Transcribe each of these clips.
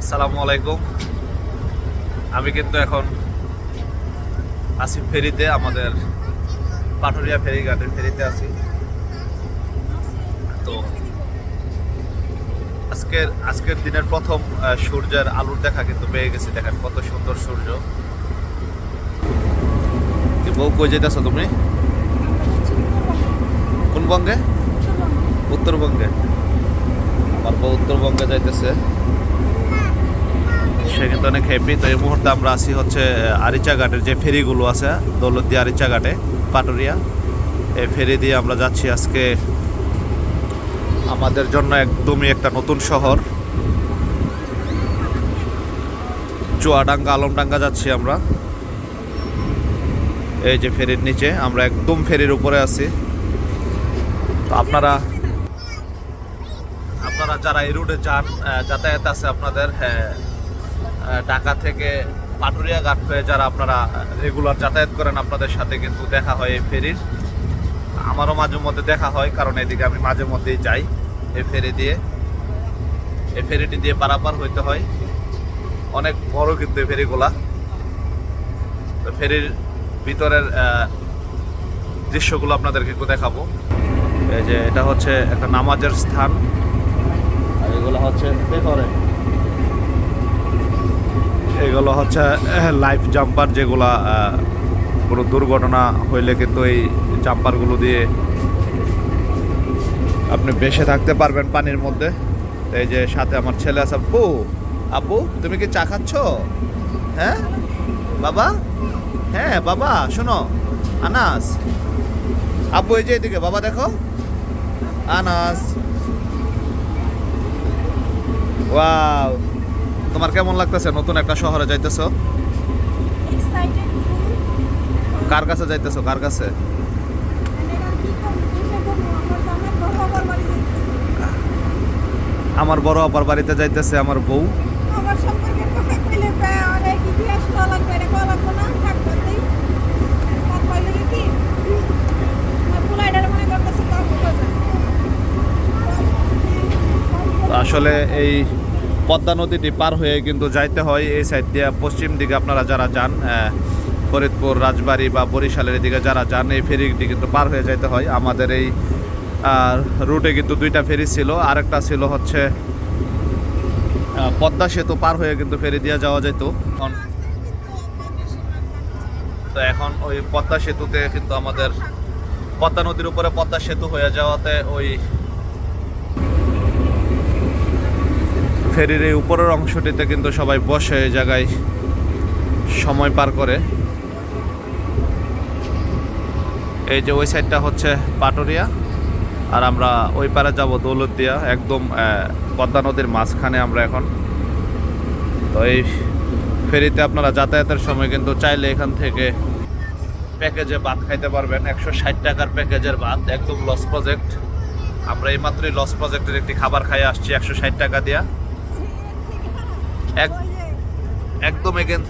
আসসালামু আলাইকুম। আমি কিন্তু এখন আছি ফেরিতে, আমাদের পাটুরিয়া ফেরিঘাটের ফেরিতে আছি। তো আজকের দিনের প্রথম সূর্যের আলোর দেখা কিন্তু পেয়ে গেছি। দেখেন কত সুন্দর সূর্য। কি বউ, কই যেতেছো তুমি? কোন বঙ্গে? উত্তরবঙ্গে। আমার বউ উত্তরবঙ্গে যাইতেছে, সে কিন্তু অনেক হ্যাপি। তো এই মুহূর্তে আমরা আছি হচ্ছে আরিচা ঘাটের যে ফেরিগুলো আছে, দৌলতদিয়া আরিচা ঘাটে পাটুরিয়া। এই ফেরি দিয়ে আমরা যাচ্ছি আজকে আমাদের জন্য একদমই একটা নতুন শহর চুয়াডাঙ্গা, আলমডাঙ্গা যাচ্ছি আমরা। এই যে ফেরির নিচে, আমরা একদম ফেরির উপরে আছি। তো আপনারা যারা এই রুটে যান, যাতায়াত আছে আপনাদের, ঢাকা থেকে পাটুরিয়া ঘাট হয়ে যারা আপনারা রেগুলার যাতায়াত করেন, আপনাদের সাথে কিন্তু দেখা হয় এই ফেরির। আমারও মাঝে মধ্যে দেখা হয়, কারণ এদিকে আমি মাঝে মধ্যেই যাই এই ফেরি দিয়ে। এই ফেরিটি দিয়ে পারাপার হইতে হয়। অনেক বড় কিন্তু এই ফেরিগুলা। তো ফেরির ভিতরের দৃশ্যগুলো আপনাদেরকে একটু দেখাবো। এই যে এটা হচ্ছে একটা নামাজের স্থান, আর এগুলো হচ্ছে এগুলো হচ্ছে লাইফ জাম্পার, যেগুলা কোনো দুর্ঘটনা হইলে কিন্তু এই জাম্পারগুলো দিয়ে আপনি বেঁচে থাকতে পারবেন পানির মধ্যে। এই যে সাথে আমার ছেলে আছে। আব্বু, আব্বু তুমি কি চা খাচ্ছ? হ্যাঁ বাবা, হ্যাঁ বাবা শোনো, আনাস, আব্বু এই যে এদিকে, বাবা দেখো, আনাস। ওয়াও, তোমার কেমন লাগতেছে নতুন একটা শহরে যাইতেছো? কার কাছে যাইতেছো, কার কাছে? আমার বড় আপার বাড়িতে যাইতেছে আমার বউ। আমার সম্পর্কে কথা কইলে অনেক ইতিহাস করা লাগবে, এটা করা লাগবে না, থাকতেই কথা হইলে কি আমার পুলাইডার মনে করতেছে কক্সবাজার। আসলে এই পদ্মা নদীটি পার হয়ে কিন্তু যাইতে হয় এই সাইড দিয়ে পশ্চিম দিকে। আপনারা যারা যান ফরিদপুর, রাজবাড়ী বা বরিশালের দিকে যারা যান, এই ফেরিটি কিন্তু পার হয়ে যাইতে হয়। আমাদের এই রুটে কিন্তু দুইটা ফেরি ছিল, আরেকটা ছিল হচ্ছে পদ্মা সেতু পার হয়ে কিন্তু ফেরি দিয়ে যাওয়া যেত। তো এখন ওই পদ্মা সেতুতে কিন্তু আমাদের পদ্মা নদীর উপরে পদ্মা সেতু হয়ে যাওয়াতে ওই ফেরির এই উপরের অংশটিতে কিন্তু সবাই বসে এই জায়গায় সময় পার করে। এই যে ওই সাইডটা হচ্ছে পাটুরিয়া, আর আমরা ওই পারে যাব দৌলতদিয়া, একদম পদ্মা নদীর মাঝখানে আমরা এখন। তো এই ফেরিতে আপনারা যাতায়াতের সময় কিন্তু চাইলে এখান থেকে প্যাকেজে ভাত খাইতে পারবেন। 160 টাকার প্যাকেজের ভাত, একদম লস প্রজেক্ট। আমরা এইমাত্রই লস প্রজেক্টের একটি খাবার খাই আসছি 160 টাকা দিয়া। একদম এখান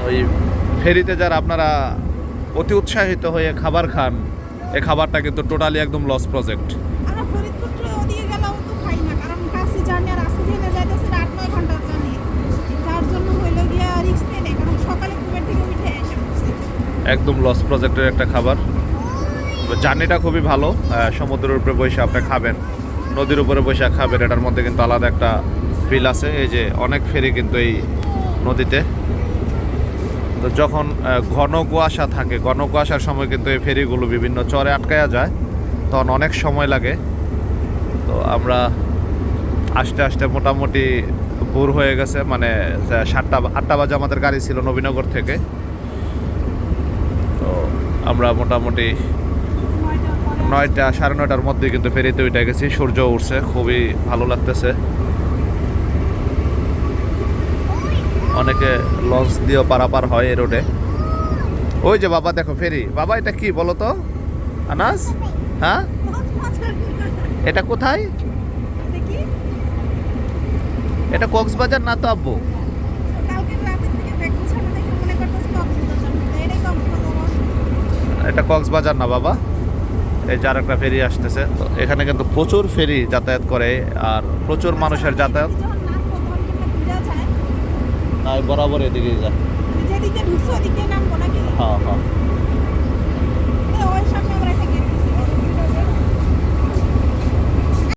ওই ফেরিতে যারা আপনারা অতি উৎসাহিত হয়ে খাবার খান, এই খাবারটা কিন্তু টোটালি একদম লস প্রজেক্ট। একদম লস প্রজেক্টের একটা খাবার। জার্নিটা খুবই ভালো, সমুদ্রের উপরে বসে আপনি খাবেন, নদীর উপরে বসে খাবেন, এটার মধ্যে কিন্তু আলাদা একটা ফিল আছে। এই যে অনেক ফেরি কিন্তু এই নদীতে। তো যখন ঘন কুয়াশা থাকে, ঘন কুয়াশার সময় কিন্তু এই ফেরিগুলো বিভিন্ন চরে আটকায়া যায়, তখন অনেক সময় লাগে। তো আমরা আস্তে আস্তে মোটামুটি ভোর হয়ে গেছে, মানে 7টা-8টা বাজে আমাদের গাড়ি ছিল নবীনগর থেকে। তো আমরা মোটামুটি 9টা, 9:30টার মধ্যে কিন্তু ফেরিতে উঠে গেছি। সূর্য উঠছে, খুবই ভালো লাগতেছে। অনেকে লঞ্চ দিয়েও পারাপার হয় এই রোডে। ওই যে বাবা দেখো ফেরি। বাবা এটা কি বলো তো আনাস? হ্যাঁ, এটা কোথায়? এটা কক্সবাজার না তো আব্বু? এটা কক্সবাজার না বাবা, এই যে আর একটা ফেরি আসতেছে। তো এখানে কিন্তু প্রচুর ফেরি যাতায়াত করে আর প্রচুর মানুষের যাতায়াত। যখন নামবো তখন কি আমরা ঘুরে যায়? তাই বরাবর এদিকেই যায়। যেদিকে ঢুকছো ওদিকে নামবো নাকি? হ্যাঁ হ্যাঁ